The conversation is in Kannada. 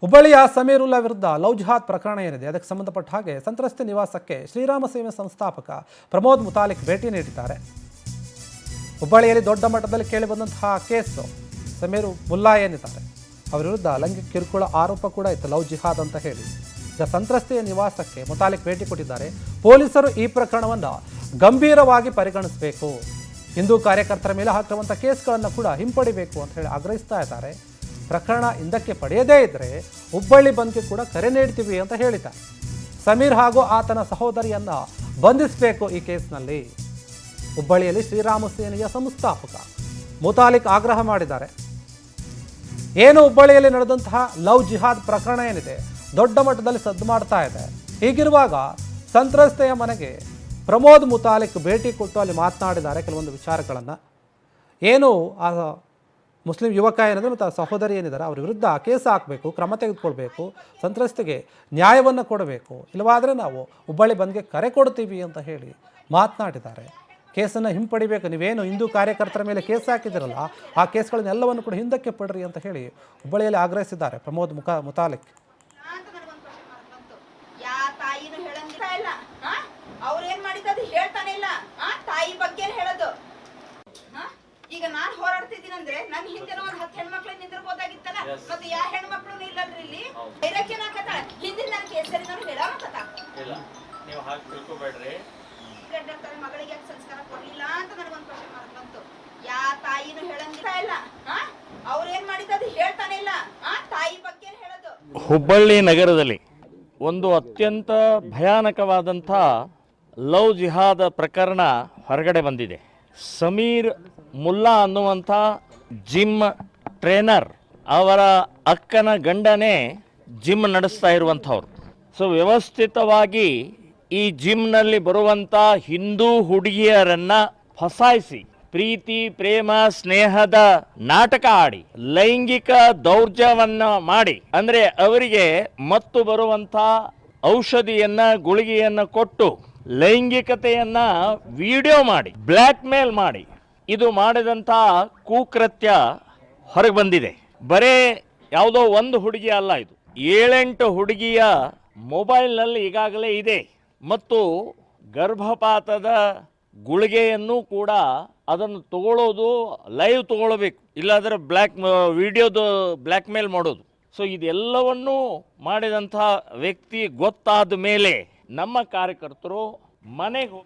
ಹುಬ್ಬಳ್ಳಿಯ ಸಮೀರುಲ್ಲಾ ವಿರುದ್ಧ ಲವ್ ಜಿಹಾದ್ ಪ್ರಕರಣ ಏನಿದೆ ಅದಕ್ಕೆ ಸಂಬಂಧಪಟ್ಟ ಹಾಗೆ ಸಂತ್ರಸ್ತೆ ನಿವಾಸಕ್ಕೆ ಶ್ರೀರಾಮ ಸೇವೆ ಸಂಸ್ಥಾಪಕ ಪ್ರಮೋದ್ ಮುತಾಲಿಕ್ ಭೇಟಿ ನೀಡಿದ್ದಾರೆ. ಹುಬ್ಬಳ್ಳಿಯಲ್ಲಿ ದೊಡ್ಡ ಮಟ್ಟದಲ್ಲಿ ಕೇಳಿಬಂದಂತಹ ಕೇಸು ಸಮೀರ್ ಮುಲ್ಲಾ ಏನಿದ್ದಾರೆ ಅವರ ವಿರುದ್ಧ ಲೈಂಗಿಕ ಕಿರುಕುಳ ಆರೋಪ ಕೂಡ ಇತ್ತು, ಲವ್ ಜಿಹಾದ್ ಅಂತ ಹೇಳಿ. ಈಗ ಸಂತ್ರಸ್ತೆಯ ನಿವಾಸಕ್ಕೆ ಮುತಾಲಿಕ್ ಭೇಟಿ ಕೊಟ್ಟಿದ್ದಾರೆ. ಪೊಲೀಸರು ಈ ಪ್ರಕರಣವನ್ನು ಗಂಭೀರವಾಗಿ ಪರಿಗಣಿಸಬೇಕು, ಹಿಂದೂ ಕಾರ್ಯಕರ್ತರ ಮೇಲೆ ಹಾಕಿರುವಂಥ ಕೇಸ್ಗಳನ್ನು ಕೂಡ ಹಿಂಪಡಿಬೇಕು ಅಂತ ಹೇಳಿ ಆಗ್ರಹಿಸ್ತಾ ಇದ್ದಾರೆ. ಪ್ರಕರಣ ಹಿಂದಕ್ಕೆ ಪಡೆಯದೇ ಇದ್ದರೆ ಹುಬ್ಬಳ್ಳಿ ಬಂದ್ಗೆ ಕೂಡ ಕರೆ ನೀಡ್ತೀವಿ ಅಂತ ಹೇಳಿದ್ದಾರೆ. ಸಮೀರ್ ಹಾಗೂ ಆತನ ಸಹೋದರಿಯನ್ನು ಬಂಧಿಸಬೇಕು ಈ ಕೇಸ್ನಲ್ಲಿ. ಹುಬ್ಬಳ್ಳಿಯಲ್ಲಿ ಶ್ರೀರಾಮ ಸೇನೆಯ ಸಂಸ್ಥಾಪಕ ಮುತಾಲಿಕ್ ಆಗ್ರಹ ಮಾಡಿದ್ದಾರೆ. ಏನು ಹುಬ್ಬಳ್ಳಿಯಲ್ಲಿ ನಡೆದಂತಹ ಲವ್ ಜಿಹಾದ್ ಪ್ರಕರಣ ಏನಿದೆ ದೊಡ್ಡ ಮಟ್ಟದಲ್ಲಿ ಸದ್ದು ಮಾಡ್ತಾ ಇದೆ. ಹೀಗಿರುವಾಗ ಸಂತ್ರಸ್ತೆಯ ಮನೆಗೆ ಪ್ರಮೋದ್ ಮುತಾಲಿಕ್ ಭೇಟಿ ಕೊಟ್ಟು ಅಲ್ಲಿ ಮಾತನಾಡಿದ್ದಾರೆ ಕೆಲವೊಂದು ವಿಚಾರಗಳನ್ನು. ಏನು ಆ ಮುಸ್ಲಿಂ ಯುವಕ ಏನಿದೆ ಮತ್ತು ಆ ಸಹೋದರಿ ಏನಿದ್ದಾರೆ ಅವ್ರ ವಿರುದ್ಧ ಕೇಸ್ ಹಾಕಬೇಕು, ಕ್ರಮ ತೆಗೆದುಕೊಳ್ಬೇಕು, ಸಂತ್ರಸ್ತೆಗೆ ನ್ಯಾಯವನ್ನು ಕೊಡಬೇಕು, ಇಲ್ಲವಾದರೆ ನಾವು ಹುಬ್ಬಳ್ಳಿ ಬಂದ್ಗೆ ಕರೆ ಕೊಡ್ತೀವಿ ಅಂತ ಹೇಳಿ ಮಾತನಾಡಿದ್ದಾರೆ. ಕೇಸನ್ನು ಹಿಂಪಡಿಬೇಕು, ನೀವೇನು ಹಿಂದೂ ಕಾರ್ಯಕರ್ತರ ಮೇಲೆ ಕೇಸ್ ಹಾಕಿದಿರಲ್ಲ ಆ ಕೇಸ್ಗಳನ್ನೆಲ್ಲವನ್ನು ಕೂಡ ಹಿಂದಕ್ಕೆ ಪಡ್ರಿ ಅಂತ ಹೇಳಿ ಹುಬ್ಬಳ್ಳಿಯಲ್ಲಿ ಆಗ್ರಹಿಸಿದ್ದಾರೆ ಪ್ರಮೋದ್ ಮುತಾಲಿಕ್. ಈಗ ನಾನ್ ಹೋರಾಡ್ತಿದ್ದೀನಿ ಅಂದ್ರೆ ನನ್ ಹಿಂದೆ ಒಂದ್ 10 ಹೆಣ್ಮಕ್ಳು ನಿಂತಿರ್ಬೋದಾಗಿತ್ತಲ್ಲ, ಮತ್ತೆ ಯಾವ ಹೆಣ್ಮಕ್ಳು ಇಲ್ಲಲ್ರಿ ಇಲ್ಲಿ ಧೈರ್ಯಕ್ಕೇನಾಕತ್ತಾಳ ಹಿಂದಿನ ನನ್ನ ಕೇಸರಿ ನಾನು ಹೇಳಾಕತ್ತ ಇಲ್ಲ. ನೀವು ಹಾಗೆ ತಿಳ್ಕೊಬೇಡ್ರಿ. ಮಗಳಿಗೆ ಯಾಕೆ ಸಂಸ್ಕಾರ ಕೊಡ್ಲಿಲ್ಲ ಅಂತ ನನಗೊಂದು ಪ್ರಶ್ನೆ ಬಂತು. ಯಾ ತಾಯಿನೂ ಹೇಳಂಗಿಲ್ಲ ಇಲ್ಲ, ಅವ್ರೇನ್ ಮಾಡಿದ್ದು ಹೇಳ್ತಾನೆ ಇಲ್ಲ, ತಾಯಿ ಬಗ್ಗೆ ಹೇಳೋದು. ಹುಬ್ಬಳ್ಳಿ ನಗರದಲ್ಲಿ ಒಂದು ಅತ್ಯಂತ ಭಯಾನಕವಾದಂಥ ಲವ್ ಜಿಹಾದ್ ಪ್ರಕರಣ ಹೊರಗಡೆ ಬಂದಿದೆ. ಸಮೀರ್ ಮುಲ್ಲಾ ಅನ್ನುವಂಥ ಜಿಮ್ ಟ್ರೇನರ್ ಅವರ ಅಕ್ಕನ ಗಂಡನೇ ಜಿಮ್ ನಡೆಸ್ತಾ ಇರುವಂಥವ್ರು. ಸೊ ವ್ಯವಸ್ಥಿತವಾಗಿ ಈ ಜಿಮ್ನಲ್ಲಿ ಬರುವಂಥ ಹಿಂದೂ ಹುಡುಗಿಯರನ್ನು ಫಸಾಯಿಸಿ ಪ್ರೀತಿ ಪ್ರೇಮ ಸ್ನೇಹದ ನಾಟಕ ಆಡಿ ಲೈಂಗಿಕ ದೌರ್ಜನ್ಯವನ್ನು ಮಾಡಿ, ಅಂದರೆ ಅವರಿಗೆ ಮತ್ತು ಬರುವಂಥ ಔಷಧಿಯನ್ನ ಗುಳಿಗೆಯನ್ನು ಕೊಟ್ಟು ಲೈಂಗಿಕತೆಯನ್ನ ವಿಡಿಯೋ ಮಾಡಿ ಬ್ಲ್ಯಾಕ್ ಮೇಲ್ ಮಾಡಿ ಇದು ಮಾಡಿದಂಥ ಕುಕೃತ್ಯ ಹೊರಗೆ ಬಂದಿದೆ. ಬರೇ ಯಾವುದೋ ಒಂದು ಹುಡುಗಿ ಅಲ್ಲ, ಇದು 7-8 ಹುಡುಗಿಯ ಮೊಬೈಲ್ನಲ್ಲಿ ಈಗಾಗಲೇ ಇದೆ. ಮತ್ತು ಗರ್ಭಪಾತದ ಗುಳಿಗೆಯನ್ನು ಕೂಡ ಅದನ್ನು ತಗೊಳ್ಳೋದು ಲೈವ್ ತಗೊಳ್ಬೇಕು, ಇಲ್ಲಾಂದರೆ ವಿಡಿಯೋದು ಬ್ಲ್ಯಾಕ್ ಮೇಲ್ ಮಾಡೋದು. ಸೊ ಇದೆಲ್ಲವನ್ನೂ ಮಾಡಿದಂಥ ವ್ಯಕ್ತಿ ಗೊತ್ತಾದ ಮೇಲೆ ನಮ್ಮ ಕಾರ್ಯಕರ್ತರು ಮನೆಗೆ